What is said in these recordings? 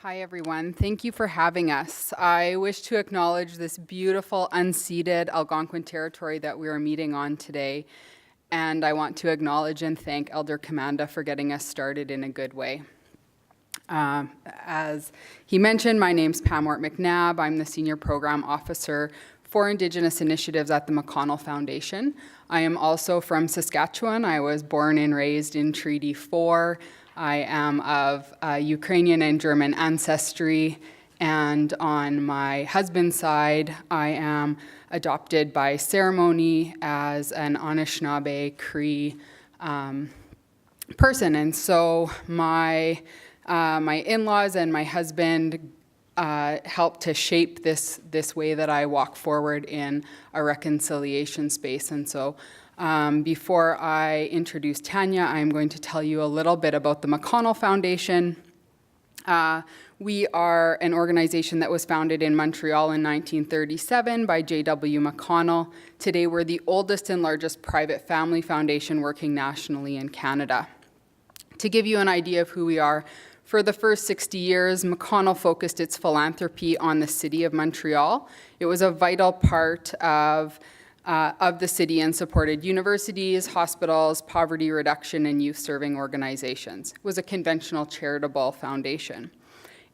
Hi, everyone. Thank you for having us. I wish to acknowledge this beautiful, unceded Algonquin territory that we are meeting on today, and I want to acknowledge and thank Elder Commanda for getting us started in a good way. As he mentioned, my name's Pamela Ouart-McNabb. I'm the Senior Program Officer for Indigenous Initiatives at the McConnell Foundation. I am also from Saskatchewan. I was born and raised in Treaty 4. I am of Ukrainian and German ancestry, and on my husband's side, I am adopted by ceremony as an Anishinaabe Cree person. And so my in-laws and my husband helped to shape this way that I walk forward in a reconciliation space. And so before I introduce Tanya, I'm going to tell you a little bit about the McConnell Foundation. We are an organization that was founded in Montreal in 1937 by J.W. McConnell. Today, we're the oldest and largest private family foundation working nationally in Canada. To give you an idea of who we are, for the first 60 years, McConnell focused its philanthropy on the city of Montreal. It was a vital part of the city and supported universities, hospitals, poverty reduction, and youth-serving organizations. It was a conventional charitable foundation.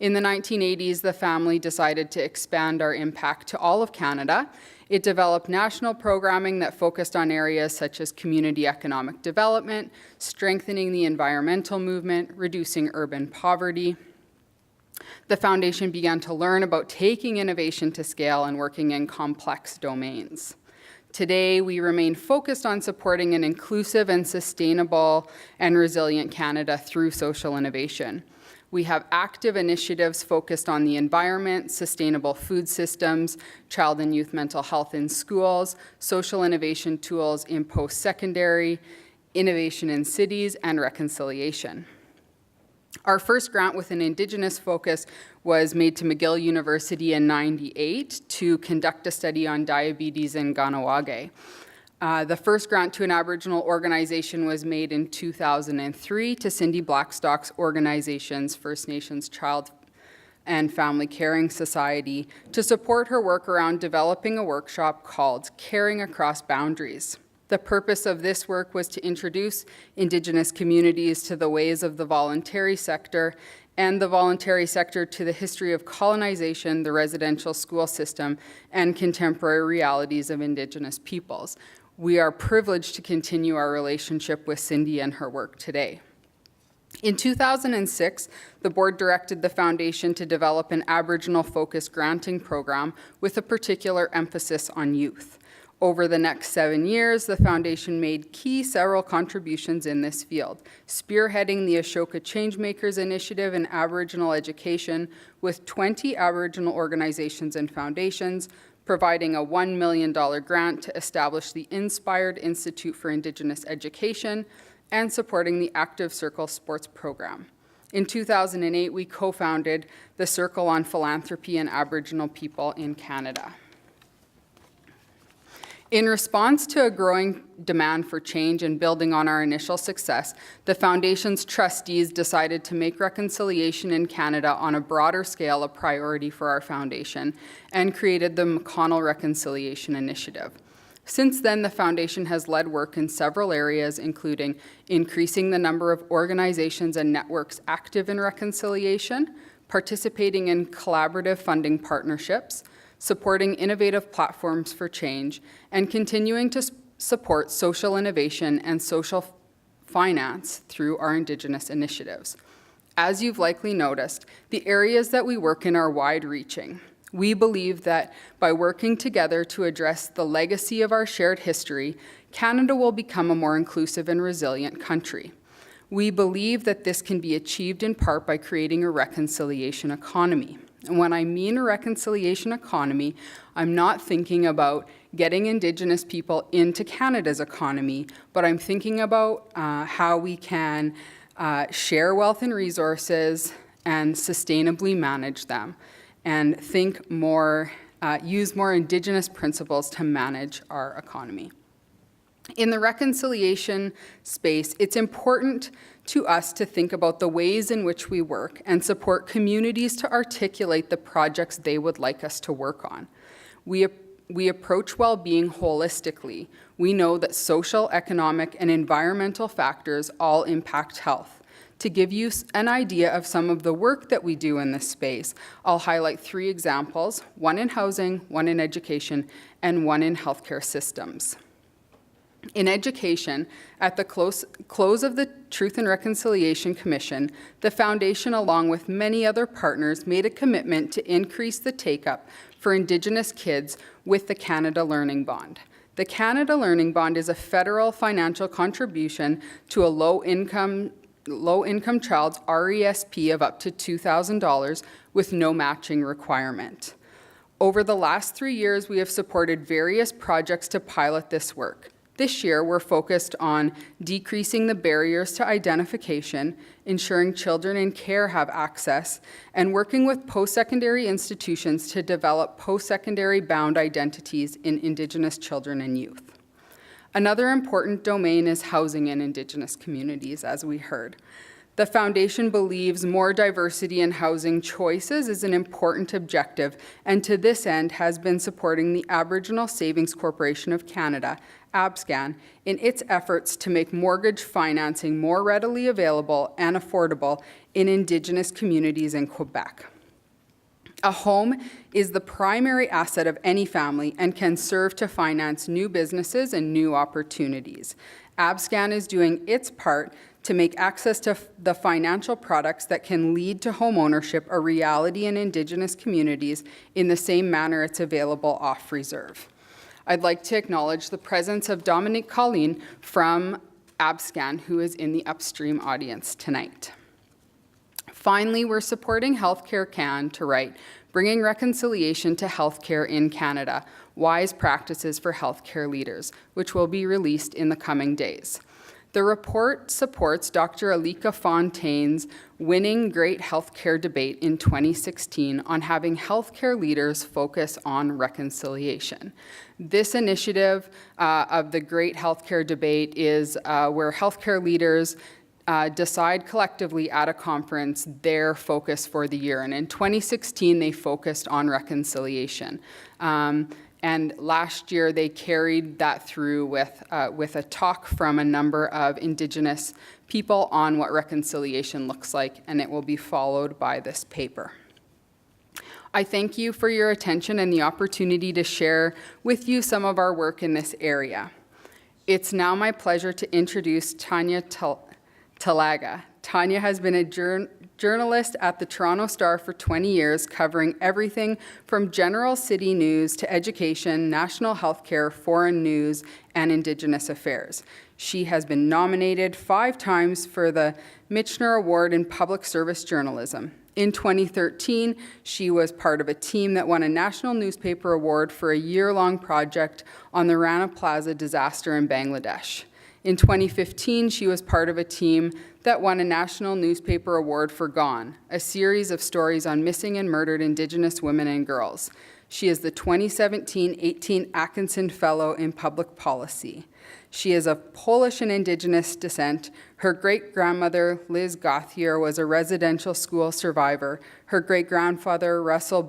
In the 1980s, the family decided to expand our impact to all of Canada. It developed national programming that focused on areas such as community economic development, strengthening the environmental movement, reducing urban poverty. The foundation began to learn about taking innovation to scale and working in complex domains. Today, we remain focused on supporting an inclusive and sustainable and resilient Canada through social innovation. We have active initiatives focused on the environment, sustainable food systems, child and youth mental health in schools, social innovation tools in post-secondary, innovation in cities, and reconciliation. Our first grant with an Indigenous focus was made to McGill University in '98 to conduct a study on diabetes in Ganawage. The first grant to an Aboriginal organization was made in 2003 to Cindy Blackstock's organization's First Nations Child and Family Caring Society to support her work around developing a workshop called Caring Across Boundaries. The purpose of this work was to introduce Indigenous communities to the ways of the voluntary sector and the voluntary sector to the history of colonization, the residential school system, and contemporary realities of Indigenous peoples. We are privileged to continue our relationship with Cindy and her work today. In 2006, the board directed the foundation to develop an Aboriginal-focused granting program with a particular emphasis on youth. Over the next 7 years, the foundation made several contributions in this field, spearheading the Ashoka Changemakers Initiative in Aboriginal education with 20 Aboriginal organizations and foundations, providing a $1 million grant to establish the Inspired Institute for Indigenous Education, and supporting the Active Circle Sports Program. In 2008, we co-founded the Circle on Philanthropy and Aboriginal People in Canada. In response to a growing demand for change and building on our initial success, the Foundation's trustees decided to make reconciliation in Canada on a broader scale a priority for our foundation and created the McConnell Reconciliation Initiative. Since then, the Foundation has led work in several areas, including increasing the number of organizations and networks active in reconciliation, participating in collaborative funding partnerships, supporting innovative platforms for change, and continuing to support social innovation and social finance through our Indigenous initiatives. As you've likely noticed, the areas that we work in are wide-reaching. We believe that by working together to address the legacy of our shared history, Canada will become a more inclusive and resilient country. We believe that this can be achieved in part by creating a reconciliation economy. And when I mean a reconciliation economy, I'm not thinking about getting Indigenous people into Canada's economy, but I'm thinking about how we can share wealth and resources and sustainably manage them, and think more, use more Indigenous principles to manage our economy. In the reconciliation space, it's important to us to think about the ways in which we work and support communities to articulate the projects they would like us to work on. We approach well-being holistically. We know that social, economic, and environmental factors all impact health. To give you an idea of some of the work that we do in this space, I'll highlight 3 examples, one in housing, one in education, and one in healthcare systems. In education, at the close of the Truth and Reconciliation Commission, the Foundation, along with many other partners, made a commitment to increase the take-up for Indigenous kids with the Canada Learning Bond. The Canada Learning Bond is a federal financial contribution to a low-income child's RESP of up to $2,000 with no matching requirement. Over the last 3 years, we have supported various projects to pilot this work. This year, we're focused on decreasing the barriers to identification, ensuring children in care have access, and working with post-secondary institutions to develop post-secondary bound identities in Indigenous children and youth. Another important domain is housing in Indigenous communities, as we heard. The Foundation believes more diversity in housing choices is an important objective, and to this end has been supporting the Aboriginal Savings Corporation of Canada, ABSCAN, in its efforts to make mortgage financing more readily available and affordable in Indigenous communities in Quebec. A home is the primary asset of any family and can serve to finance new businesses and new opportunities. ABSCAN is doing its part to make access to the financial products that can lead to home ownership a reality in Indigenous communities in the same manner it's available off reserve. I'd like to acknowledge the presence of Dominique Colleen from ABSCAN, who is in the upstream audience tonight. Finally, we're supporting Healthcare Can to write, Bringing Reconciliation to Healthcare in Canada, Wise Practices for Healthcare Leaders, which will be released in the coming days. The report supports Dr. Alika Fontaine's Winning Great Healthcare debate in 2016 on having healthcare leaders focus on reconciliation. This initiative of the Great Healthcare Debate is where healthcare leaders decide collectively at a conference their focus for the year. And in 2016, they focused on reconciliation. And last year, they carried that through with a talk from a number of Indigenous people on what reconciliation looks like, and it will be followed by this paper. I thank you for your attention and the opportunity to share with you some of our work in this area. It's now my pleasure to introduce Tanya Talaga. Tanya has been a journalist at the Toronto Star for 20 years, covering everything from general city news to education, national healthcare, foreign news, and Indigenous affairs. She has been nominated 5 times for the Michener Award in Public Service Journalism. In 2013, she was part of a team that won a National Newspaper Award for a year-long project on the Rana Plaza disaster in Bangladesh. In 2015, she was part of a team that won a National Newspaper Award for Gone, a series of stories on missing and murdered Indigenous women and girls. She is the 2017-18 Atkinson Fellow in Public Policy. She is of Polish and Indigenous descent. Her great-grandmother, Liz Gauthier, was a residential school survivor. Her great-grandfather, Russell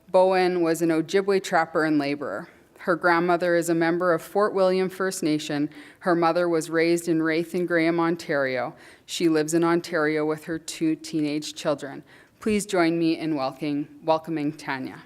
Bowen, was an Ojibwe trapper and laborer. Her grandmother is a member of Fort William First Nation. Her mother was raised in Wraith and Graham, Ontario. She lives in Ontario with her 2 teenage children. Please join me in welcoming Tanya.